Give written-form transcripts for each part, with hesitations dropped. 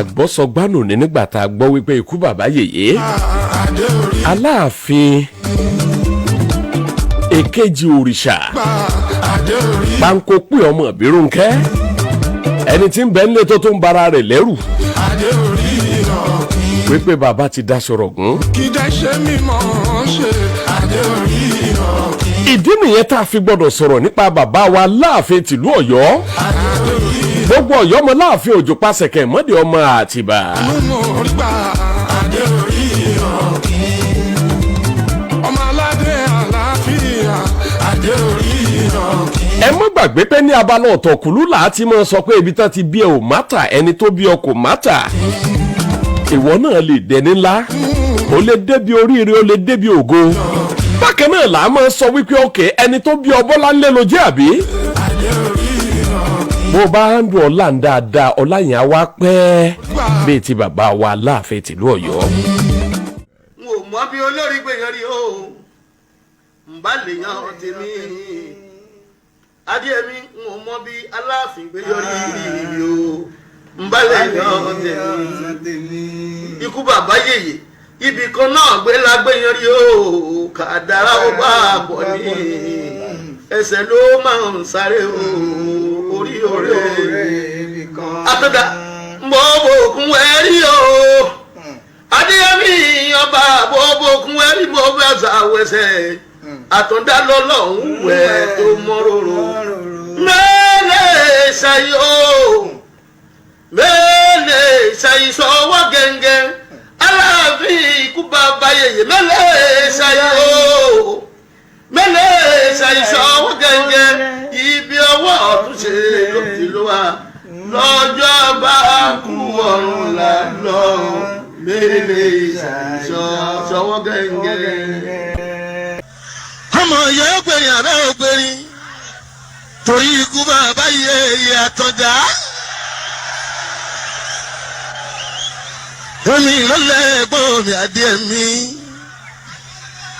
àgbọ́sọgbánù ní nígbà tá a gbọ́ wípé ikú bàbá yèyé Aláàfin èkejì òrìṣà panko pé ọmọ Bírúnkẹ́ ẹni tí ń bẹ nílé tó tún bara rẹ̀ lẹ́rù wípé bàbá ti daṣọ rọ̀gùn. ìdí nìyẹn tá a fi gbọ́dọ̀ sọ̀rọ̀ nípa bàbá wa Láàfin tìlú Ọ̀yọ́ gbogbo Ọ̀yọ́ ọmọ Láàfin òjò pàṣẹkẹ mọdé ọmọ Àtìbà. ẹ mọ́ gbàgbé pé ní abala ọ̀tọ̀kùlú là á ti máa sọ pé ibi tán ti bí ẹ ò mátà ẹni tó bí ọ kò mátà. ìwọ náà lè dẹni ńlá o lè débi oríire o lè débi ògo. bákan náà là á máa sọ wípé òkè ẹni tó bí ọ Bọ́lá ńlẹ́ ló jẹ́ àbí. bó bá ń dùn ọ̀la ń dáadáa ọ̀la yẹn á wá pẹ́ bíi ti bàbá wa Láàfin tìlú Ọ̀yọ́. n ò mọ bí olórí gbèyàn rí o n bá lè yan tèmi Adéyẹmí n ò mọ bí Aláàfin gbèyàn rí o n bá lè yan tèmi ikú bàbá yèyé ibì kan náà gbé la gbèyàn rí o kàdára ó bá bọ̀ ní ẹsẹ̀ ló máa ń sáré o orí àtọ́dá bọ́ọ̀bọ̀ òkun ẹ̀rí o Adéyẹmí ọba bọ́ọ̀bọ̀ òkun ẹ̀rí bọ́ọ̀bọ̀ àṣàwẹ̀sẹ̀ àtọ́dá lọ́lọ́hún wẹ̀ tó mọ́rọ̀rọ̀ mẹ́lẹ̀ ṣayí o mẹ́lẹ̀ ṣayí sọ́wọ́ gẹ́gẹ́ Aláàfin ikú bàbá yèyé mẹ́lẹ̀ ṣayí o mẹ́lẹ̀ ṣayí sọ́wọ́ gẹ́gẹ́ ibi ọwọ́ ọ̀tún ṣe lókè ló wà lọ́jọ́ bá kú ọ̀run là lọ mẹ́lẹ̀ ṣọwọ́ gẹ́gẹ́. ọmọ ìyá ògbèrìn àbẹ́ ògbèrìn torí ikú bàbá yèyé Àtàndá èmi lọ́lẹ̀ ẹ̀gbọ́n mi Adéyẹmí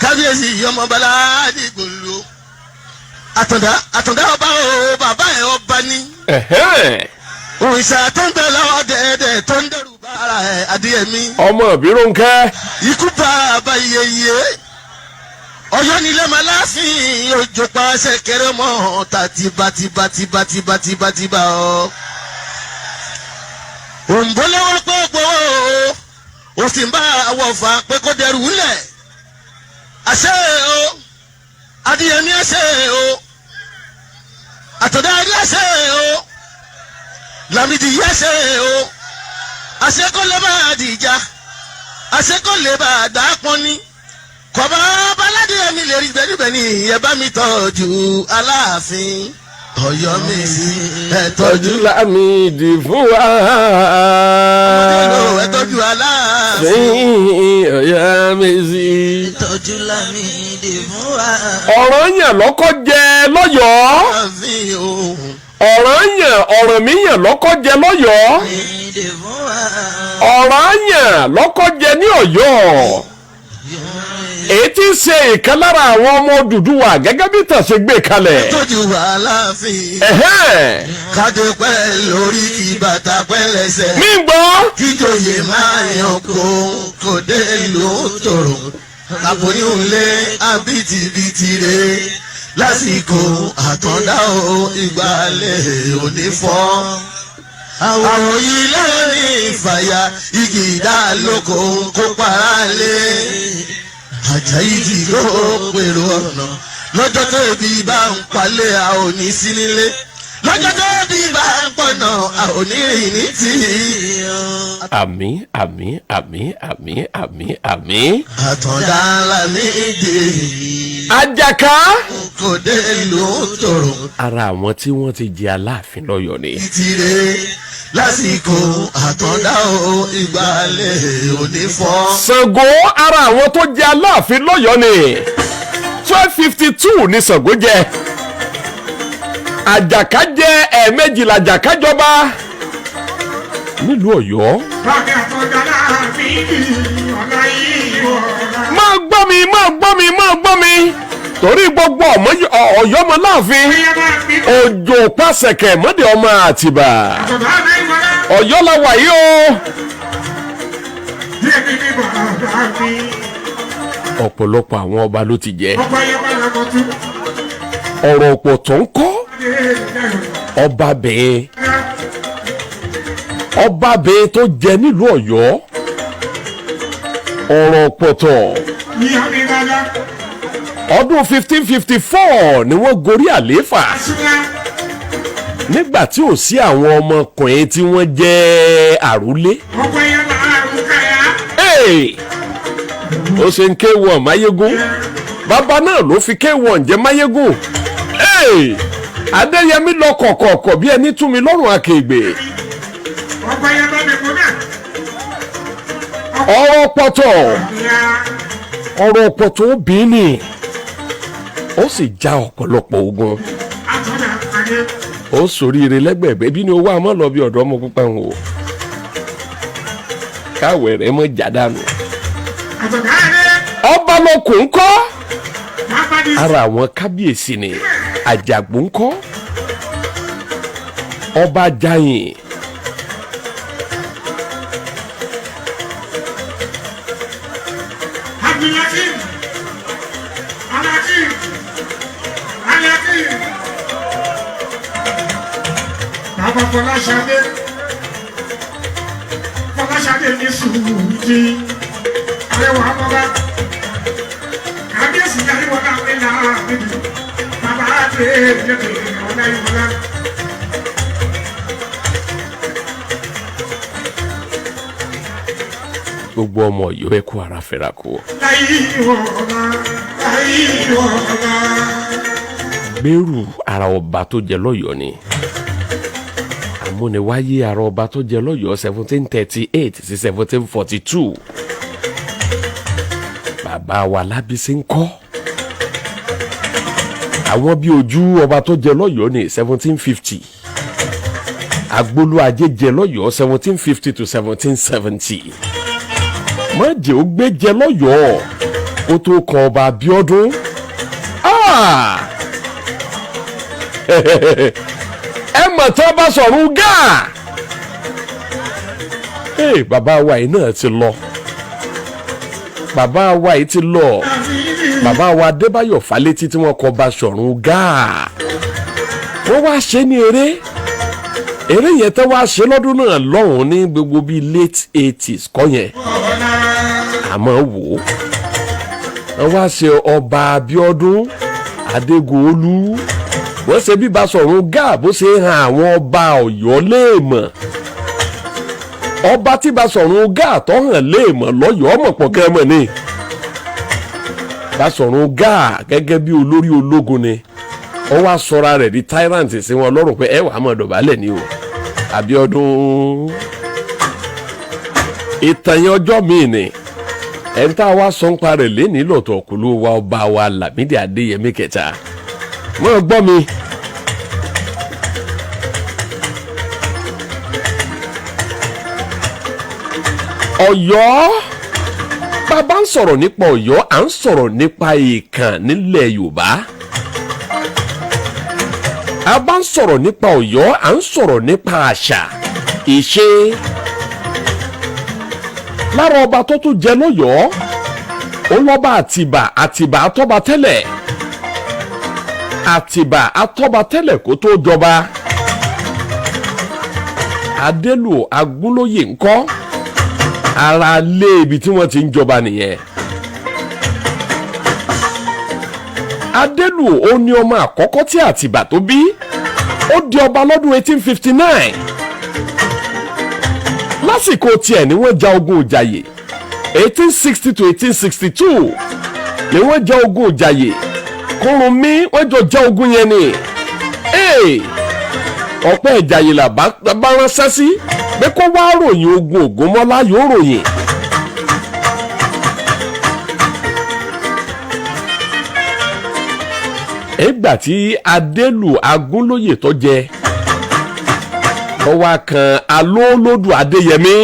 kábíyèsí ọmọ bala dìgbòló Àtàndá ọba o bàbá ẹ̀ ọba ní. òrìṣà tó ń bẹ lọ́wọ́ dẹ́ẹ̀dẹ́ tó ń dẹrù bára ẹ̀ Adéyẹmí. ọmọ Bírúnkẹ́. ikú bàbá yèyé Ọ̀yọ́ nílé máa Láàfin òjò pàṣẹ kẹrẹ mọ́ tàtìbàtìbàtìbàtìbàtìbà ọ́. òǹbó lọ́wọ́ pé gbowó o sì ń bá àwọ̀ fà pé kó dẹrù lẹ̀. àṣẹ o Adéyẹmí àṣẹ o Àtàndá àṣẹ o Lámìdí àṣẹ o àṣẹ kó lè bá àdìjà àṣẹ kó lè bá àdàpọ̀ ní. kọ̀bá baládé mi lè rí gbẹ́dúgbẹ́ ní ẹ bá mi tọ́jú Aláàfin Ọ̀yọ́ mi sí ẹ tọ́jú Lámìdí fún wa. ẹ tọ́jú Aláàfin Ọ̀yọ́ mi sí ẹ tọ́jú Lámìdí fún wa. Ọ̀rànyàn lọ́kọ́ jẹ lọ́yọ̀ọ́. Ọ̀rànyàn lọ́kọ́ jẹ lọ́yọ̀ọ́. Ọ̀rànyàn lọ́kọ́ jẹ ní Ọ̀yọ́. èyí tí ń ṣe ìkan lára àwọn ọmọ Odùduwà gẹ́gẹ́ bí tàn ṣe gbé kalẹ̀. tọ́jú Aláàfin. kájọ pẹ́ lórí ìbàtà pẹ́lẹ́sẹ̀. mi gbọ́. kíjòyè máa yan kó dé ìlú tòrò. àpòyún lé abitibiti rẹ̀ lásìkò Àtàndá o ìgbàlẹ̀ òní fọ́. àwọn ilé ní ìfàyà igi ìdálóko kó para lé. Àjàyí ti ló pèrò ọ̀nà lọ́jọ́ tó bí bá ń palẹ̀ a ò ní sí nílé lọ́jọ́ tó bí bá ń pọ̀nà a ò ní rìn ní tì í. àmín àmín àmín àmín àmín àmín. Àtàndá Lámìdí. Àjàká. kò dé ìlú tòrò. ara àwọn tí wọ́n ti jẹ Aláàfin lọ́yọ̀ọ́ ni. ìtìrẹ lásìkò Àtàndá o ìgbàlẹ̀ òní fọ́. Ṣàngó ara àwọn tó jẹ Aláàfin lọ́yọ̀ọ́ ni 1252 ni Ṣàngó jẹ. Àjàká jẹ ẹ̀ẹ̀mejìlá Àjàká jọba nílùú Ọ̀yọ́. máa gbọ́ mi torí gbogbo Ọ̀yọ́ ọmọ Láàfin òjò pàṣẹkẹ̀ mọ́dé ọmọ Àtìbà. Ọ̀yọ́ la wà yìí o. Ọ̀pọ̀lọpọ̀ àwọn ọba ló ti jẹ. Ọ̀rọ̀ ọ̀pọ̀ tó ń kọ́ ọba bẹ́ẹ̀ tó jẹ nílùú Ọ̀yọ́. Ọ̀rọ̀ ọ̀pọ̀ tó. Ọdún 1554 ni wọ́n gorí àlééfà. Nígbà tí ò sí àwọn ọmọkùnrin tí wọ́n jẹ́ àrólé. Ó ṣe ń K1 Máyégún. Bàbá náà ló fi K1 jẹ́ Máyégún. Adéyẹmí lọ kọ̀kọ̀kọ̀ bí ẹni tún mi lọ́rùn akègbè. Ọ̀rọ̀ pọ̀tọ̀. Ọ̀rọ̀ pọ̀tọ̀ obìnrin. Ó sì já ọ̀pọ̀lọpọ̀ ogun. Ó ṣoríire lẹ́gbẹ̀ẹ́gbẹ́ bí ni owó àmọ́ lọ bí ọ̀dọ́ ọmọ pípa ń wò. Káwẹ̀ rẹ̀ mọ́ jàdánù. Ọba lọkùn ńkọ́. Ara àwọn kábíyèsí ni Àjàgbó ńkọ́. Ọba Jàyìn. Bàbá Fọláṣadé ní sùúrù jí àrẹwà bọ́lá kábíyèsí àríwọ̀lá ńlá bíbí bàbá àti èdèdè ọ̀nà ìwọ̀lá. Gbogbo ọmọ Ọ̀yọ́ ẹ kú ara fẹ́ra kú. Gbèrú ara ọba tó jẹ lọ́yọ̀ọ́ ni. Àmúniwáyé ara ọba tó jẹ lọ́yọ̀ọ́ 1738 sí 1742. Bàbá wa Lábísí ńkọ́. Àwọn bí ojú ọba tó jẹ lọ́yọ̀ọ́ ní 1750. Agbolú Ajé jẹ lọ́yọ̀ọ́ 1750 to 1770. Májè ó gbé jẹ lọ́yọ̀ọ́ ó tó kan ọba Abíọ́dún. Ẹ mọ̀ tí wọ́n bá sọ̀rọ̀ gáà. Bàbá wa yìí náà ti lọ. Bàbá wa yìí ti lọ. Bàbá wa Adébáyọ̀ Fálétí tí wọ́n kọ Basọ̀run gáà. Wọ́n wá ṣe ní eré. Eré yẹn tẹ́ wá ṣe lọ́dún náà lọ́hùn ní gbogbo bíi late 80s kọ́ yẹn. Àmọ́ wò ó. Wọ́n wá ṣe ọba Abíọ́dún Adégòólú. Wọ́n ṣe bí Basọ̀run gáà bó ṣe hàn àwọn ọba Ọ̀yọ́ léèmọ̀. Ọba tí Basọ̀run gáà tó hàn léèmọ̀ lọ́yọ̀ọ́ mọ̀ pọ̀ kẹ́mọ̀ ni. Basọ̀run gáà gẹ́gẹ́ bí olórí ológun ni. Ó wá sọra rẹ̀ di tyrant sí wọn lọ́rùn pé ẹ wàá mọ̀ dọ̀bálẹ̀ ni o. Abíọ́dún. Ìtàn yẹn ọjọ́ míì ni. Ẹni tá a wá sọ ń parẹ̀ lénìí lọ́tọ̀ kúlú wa ọba wa Lámídì Adéyẹmí kẹta. Mọ̀ gbọ́ mi. Ọ̀yọ́. Bàbá ń sọ̀rọ̀ nípa Ọ̀yọ́, à ń sọ̀rọ̀ nípa ìkàn nílẹ̀ Yorùbá. A bá ń sọ̀rọ̀ nípa Ọ̀yọ́, à ń sọ̀rọ̀ nípa àṣà, ìṣe. Lára ọba tó tún jẹ lọ́yọ̀ọ́, ó lọ́ba Àtìbà atọ́ba tẹ́lẹ̀. Àtìbà atọ́ba tẹ́lẹ̀ kó tó jọba. Adélù Agúnlóyè ńkọ́. Ara lé ibi tí wọ́n ti ń jọba nìyẹn. Adélù ó ní ọmọ àkọ́kọ́ tí Àtìbà tó bí. Ó di ọba lọ́dún 1859. Lásìkò tiẹ̀ ni wọ́n ja ogun Ìjàyè. 1860 to 1862 ni wọ́n ja ogun Ìjàyè. Kúrúnmí wọ́n jọ ja ogun yẹn ni. Ọ̀pẹ́ Ìjàyè là bá ránṣẹ́ sí pé kó wá ròyìn ogun Ògúnmọ́lá yóò ròyìn. Ìgbà tí Adélù Agúnlóyè tó jẹ ó wá kan Alóólódù Adéyẹmí.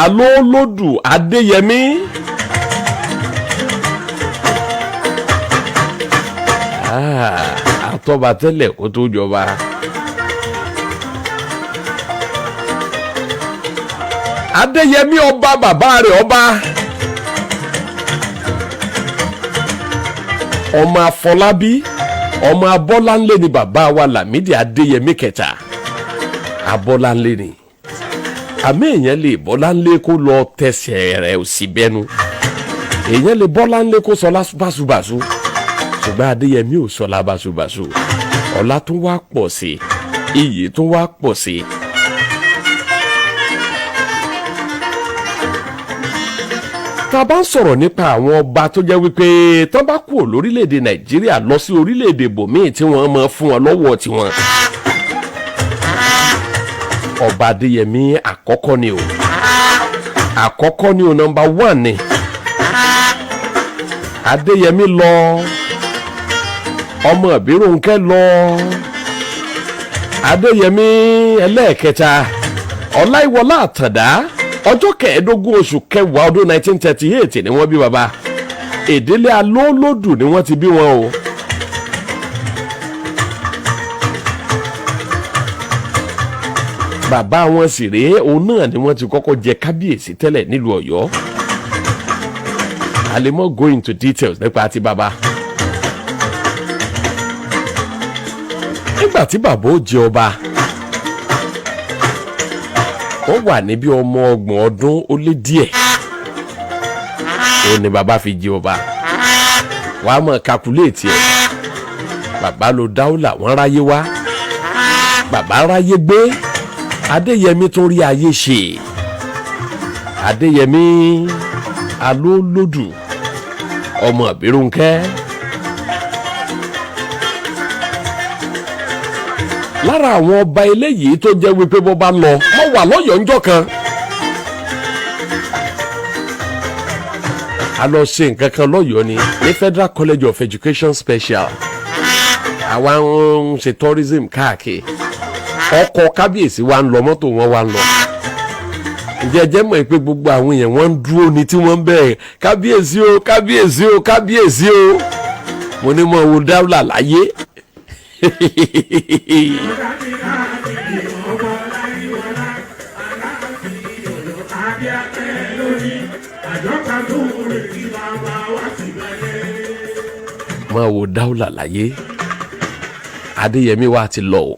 Alóólódù Adéyẹmí. Àtọ́ba tẹ́lẹ̀ kó tó jọba. Adéyẹmí ọba bàbá rẹ̀ ọba. Ọmọ Afọlábí ọmọ Abọ́láńlé ni bàbá wa Lámídì Adéyẹmí kẹta. Abọ́láńlé ni àmì èèyàn lè Bọ́láńlé kó lọ tẹsẹ̀ rẹ̀ òsì bẹ́nu, èèyàn lè Bọ́láńlé kó sọ báṣubàṣu, ṣùgbọ́n Adéyẹmí ò sọ báṣubàṣu. Ọlá tún wá pọ̀ sí i, iyì tún wá pọ̀ sí i. tá a bá ń sọ̀rọ̀ nípa àwọn ọba tó jẹ́ wípé tán bá kúrò lórílẹ̀‐èdè Nàìjíríà lọ sí orílẹ̀‐èdè bòmíì tí wọ́n máa fún wọn lọ́wọ́ tiwọn. Ọba Adéyẹmí àkọ́kọ́ ni o, àkọ́kọ́ ni o, nọ́mbà 1 ni. Adéyẹmí lọ, ọmọ Ìbírónkẹ́ lọ, Adéyẹmí ẹlẹ́ẹ̀kẹta, Ọláìwọlá Àtàndá, ọjọ́ 15 oṣù kẹwàá ọdún 1938 ni wọ́n bí bàbá. Ìdílé Alólódù ni wọ́n ti bí wọn o. Bàbá wọn sì rèé, òun náà ni wọ́n ti kọ́kọ́ jẹ kábíyèsí tẹ́lẹ̀ nílùú Ọ̀yọ́. A lè mọ́ go into details nípa ti bàbá. Nígbà tí bàbá ó jẹ ọba, ó wà níbi ọmọ 30 ọdún ó lé díẹ̀. Òun ni bàbá fi jẹ ọba. Wàá mọ̀ calculate ẹ̀. Bàbá ló dáúlà, wọ́n ráyé wá. Bàbá ráyé gbé. Adéyẹmí tún rí ayé ṣe. Adéyẹmí Alólódù, ọmọ Ìbírónkẹ́. Lára àwọn ọba eléyìí tó jẹ́ wípé bó bá lọ, wọ́n wà lọ́yọ̀ọ́ ńjọ́ kan. A lọ ṣe nǹkan kan lọ́yọ̀ọ́ ni ní Federal College of Education Special. Àwa ń ṣe tourism káàkiri. Ọkọ̀ kábíyèsí wa ń lọ, mọ́tò wọn wá ń lọ. Jẹ́jẹ́ mọ̀ pé gbogbo àwọn èèyàn wọ́n ń dúró ní tí wọ́n ń bẹ̀rẹ̀ kábíyèsí o, kábíyèsí o, kábíyèsí o. Mo ní mọ̀ wo dáúlà láyé. Mọ̀ wo dáúlà láyé. Adéyẹmí wa ti lọ o.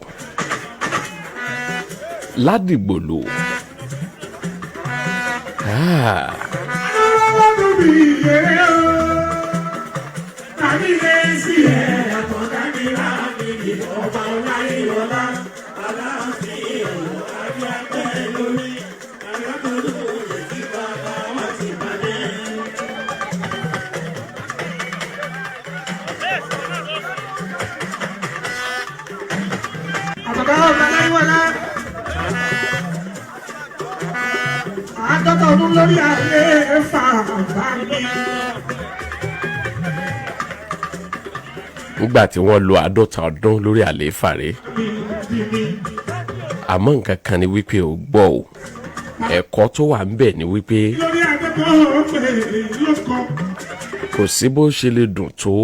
Ládìgbòlù. Ọdún lórí àlééfà bá mi. Nígbà tí wọ́n lo 50 ọdún lórí àlééfà rẹ̀, àmọ́ nǹkan kan ni wípé ò gbọ́ o, ẹ̀kọ́ tó wà ń bẹ̀ ni wípé kò sí bó ṣe lè dùn tó,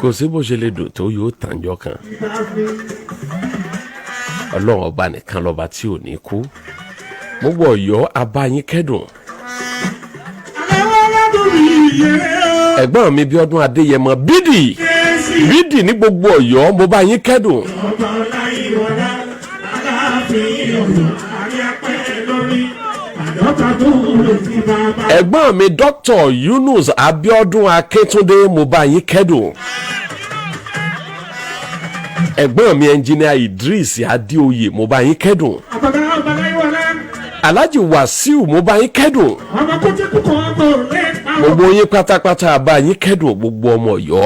kò sí bó ṣe lè dùn tó yóò tànjọ́ kan. Ọlọ́run ọba nìkan lọ́ba tí ò ní kú. Gbogbo Ọ̀yọ́ abáyín kẹ́dùn. Ẹ̀gbọ́n mi Bíọ́dún Adéyẹmọ bídì ní gbogbo Ọ̀yọ́, mo bá yín kẹ́dùn. Ẹ̀gbọ́n mi Dr. Yunus Abíọ́dún Akíntúndé, mo bá yín kẹ́dùn. Ẹ̀gbọ́n mi Engineer Idris Adéoyè, mo bá yín kẹ́dùn. Alhaji Wasiu, mo bá yín kẹ́dùn. Gbogbo yín pátápátá bá yín kẹ́dùn, gbogbo ọmọ Ọ̀yọ́.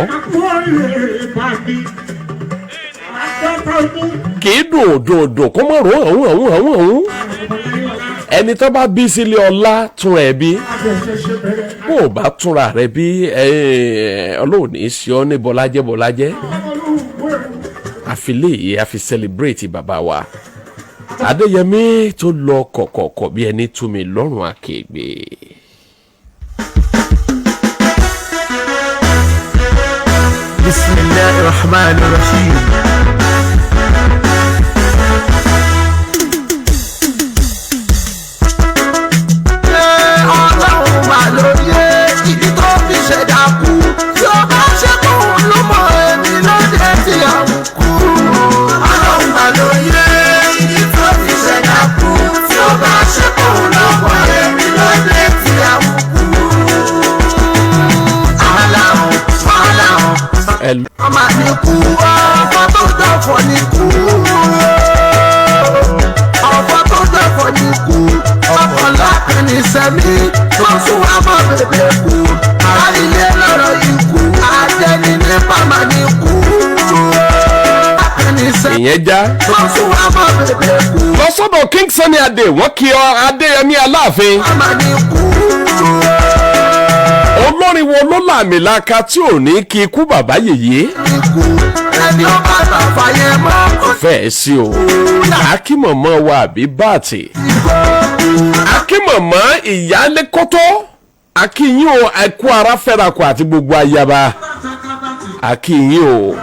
Kì í dùn kó mọ̀ rún. Ẹni tó bá bí sílé ọlá tún rẹ̀ bí. Bó o bá túnra rẹ̀ bí, Ọlọ́run ní í ṣe ọ́ ní bọ́lájẹ́. Àfilé yìí a fi celebrate bàbá wa Adéyẹmí tó lọ kọ̀kọ̀kọ̀ bí ẹni tú mi lọ́rùn àkègbè. Bismillahirrahmanirrahim. ọmọ ní kú ọ̀fọ̀ tó dọ̀fọ̀ ní kú ọ̀fọ̀ tó dọ̀fọ̀ ní kú ọkọ̀ lápẹ̀ ní sẹ́mi tó sún wá mọ́ bèbè kú àrílé lọ́rọ̀ ikú àjẹni ní pàmà ní kú ìyẹn já. tó sún wá mọ́ bèbè kú. lọ́sọ̀dọ̀ King Sunny Adé wọ́n kí ọ Adéyẹmí Aláàfin. pàmà ní kú. olórin wo ló làmìlaka tí ò ní kí ikú bàbá yèyé. ẹni ó bá bá fàyè mọ́. fẹ́ẹ̀ sí o akímọ̀mọ́ wa àbí báàtì akímọ̀mọ́ ìyáálé kótó akíyín o ẹkú ara fẹ́rakù àti gbogbo ayaba akíyín o.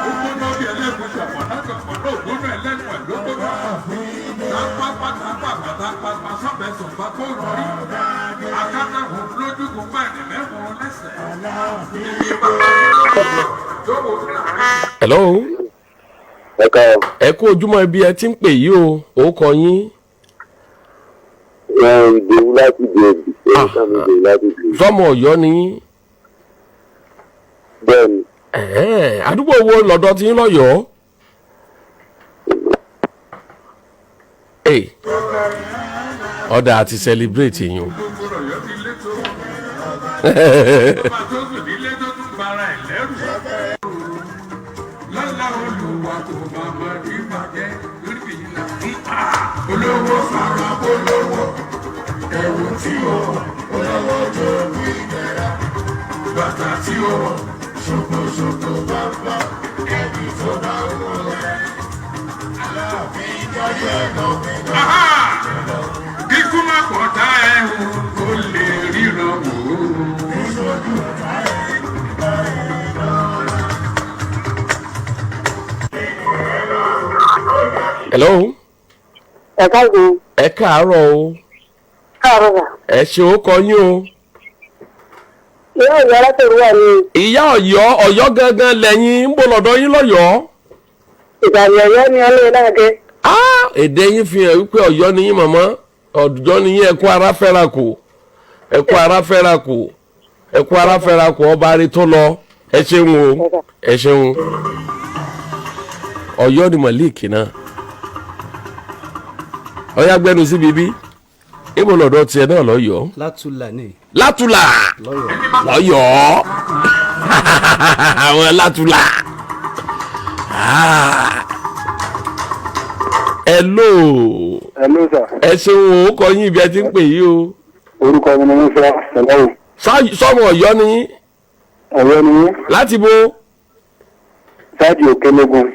hello. ẹ kú ojúmọ́ ibi ẹ ti ń pè yí o ó kọ yín. ìdòwú láti bèbí ìdòwú láti bèbí. sọmọ Ọ̀yọ́ ni. bẹ́ẹ̀ni. àdúgbò wo lọ́dọ̀ tí ń lọ́yọ̀ọ́. ọ̀dà àti celebrate yín o. olówó fara olówó ẹ̀wù tí o olówó tó bí ìdẹ̀ra bàtà tí o ṣòkòṣòkò bàbá ẹni tó bá wọ rẹ̀ Aláàfin jọjọ lọ́wọ́. kíkú má pọ̀ tá ẹ̀hún kó lè ríran wò ó. hello. ẹ káàárọ̀. ẹ káàárọ̀ o. káàárọ̀ sà. ẹ ṣe ó kọ yín o. ìyá Ọ̀yọ́ látòrú wà ní. ìyá Ọ̀yọ́ gangan lẹ́yìn ń bọ̀ lọ́dọ̀ yín lọ́yọ̀ọ́. ìgbàlẹ̀ Ọ̀yọ́ ni ọlọ́ọ̀dàdé. èdè yín fi hàn wípé Ọ̀yọ́ ni yín màmá Ọ̀yọ́ ni yín ẹ̀kú ara fẹ́rakù ẹ̀kú ara fẹ́rakù ẹ̀kú ara fẹ́rakù ọba arí tó lọ ẹ ṣeun o ẹ ṣeun. Ọ̀yọ́ ni mọ̀líkì náà ọ̀yá gbẹ́nu sí bíbí ibo lọ́dọ̀ tiẹ̀ náà lọ́yọ̀ọ́. látùlà ni. látùlà lọ́yọ̀ọ́ àwọn látùlà. hello. hello sir. ẹ ṣeun o kọ yín ibi ẹ ti ń pè yí o. orúkọ mi ni mo fẹ́ ẹ̀lọ́wọ̀. sọmọ Ọ̀yọ́ ni. Ọ̀yọ́ ni. láti bo. sáàdì òkè lógun.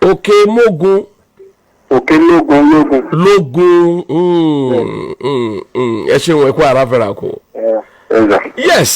òkè mógun. òkè lógun. lógun ẹ ṣeun ẹ kú ara fẹ́ra kù. ẹ ẹ yes.